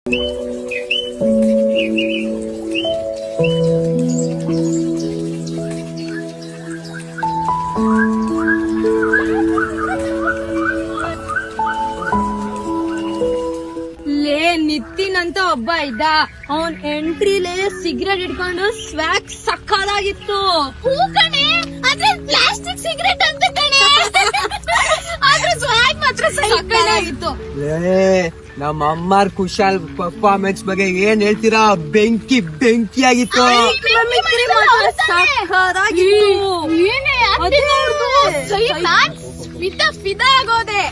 ನಿತಿನ್ ಅಂತ ಒಬ್ಬ ಇದ್ದ, ಅವನ್ ಎಂಟ್ರಿಲೇ ಸಿಗರೇಟ್ ಇಟ್ಕೊಂಡು ಸ್ವ್ಯಾಗ್ ಸಕ್ಕದಾಗಿತ್ತು. ಹೂ ಕಣೆ, ಆದ್ರೆ ಪ್ಲಾಸ್ಟಿಕ್ ಸಿಗರೇಟ್ ಅಂತ ಕಣೆ, ಆದ್ರೆ ಸ್ವ್ಯಾಗ್ ಮಾತ್ರ ಸಕ್ಕದಾಗಿತ್ತು. ನಮ್ಮ ಅಮ್ಮಾರ್ ಕುಶಾಲ್ ಪರ್ಫಾರ್ಮೆನ್ಸ್ ಬಗ್ಗೆ ಏನ್ ಹೇಳ್ತೀರಾ? ಬೆಂಕಿ ಆಗಿತ್ತು. ಫಿದಾ ಆಗೋದೆ.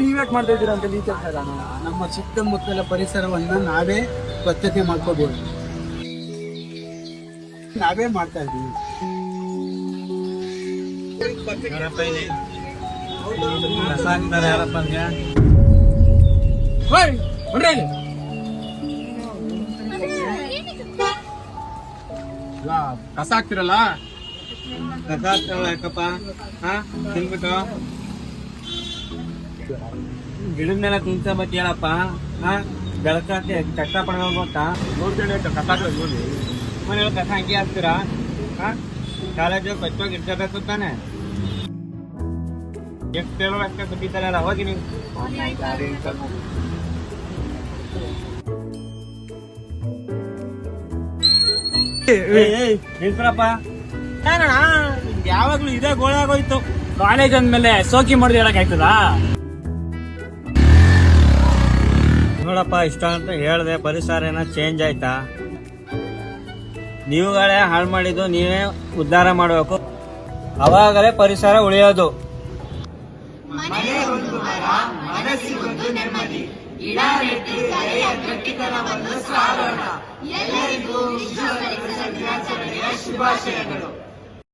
ನೀವ್ಯಾಕ್ ಮಾಡ್ತಾ ಇದ್ದೀರಾ ಅಂತ ನಮ್ಮ ಸುತ್ತಮುತ್ತಲ ಪರಿಸರವನ್ನ ನಾವೇ ಸ್ವಚ್ಛತೆ ಮಾಡ್ಕೋಬಹುದು, ನಾವೇ ಮಾಡ್ತಾ ಇದ್ದೀವಿ. ಕಸ ಹಾಕ್ತಿರಲ್ಲ, ಕಸ ಯಾಕಪ್ಪ ತಿನ್ಬಿಟ್ಟು ಗಿಡದನ್ನೆಲ್ಲ ತಿನ್ಸ ಬತ್ತೀಯಲ್ಲಪ್ಪ. ಬೆಳಕಕ್ಕೆ ಕಷ್ಟ ಪಡ್ಬೇಕು ಅಂತ ನೋಡ್ತೇನೆ ಕಸ ನೋಡಿ ಮನೆಯಲ್ಲಿ ಕಸ ಹಾಕಿ ಹಾಕ್ತೀರಾ? ಕಾಲೇಜು ಸ್ವಚ್ಛವಾಗಿ ಇಟ್ಕೋಬೇಕು ತಾನೆ. ಎಷ್ಟು ಹೇಳೋ ಅಷ್ಟೇ ಬಿಟ್ಟಿದ್ದಾರಲ್ಲ, ಹೋಗಿ ನೀವು ನಿಲ್ಸ್ರಪ್ಪ. ಯಾವಾಗ್ಲೂ ಇದೇ ಗೋಳಾಗೋಯ್ತು. ಕಾಲೇಜ್ ಅಂದ್ಮೇಲೆ ಸೋಕಿ ಮಾಡಿದ್ ಹೇಳಕ್ ಆಯ್ತದ? ನೋಡಪ್ಪ, ಇಷ್ಟ ಅಂತ ಹೇಳ್ದೆ, ಪರಿಸರ ಏನೋ ಚೇಂಜ್ ಆಯ್ತಾ? ನೀವುಗಳೇ ಹಾಳು ಮಾಡಿದ್ದು ನೀವೇ ಉದ್ಧಾರ ಮಾಡಬೇಕು, ಅವಾಗಲೇ ಪರಿಸರ ಉಳಿಯೋದು. ಎಲ್ಲರಿಗೂ ವಿಶ್ವ ಪರಿಸರ ದಿನಾಚರಣೆಯ ಶುಭಾಶಯಗಳು.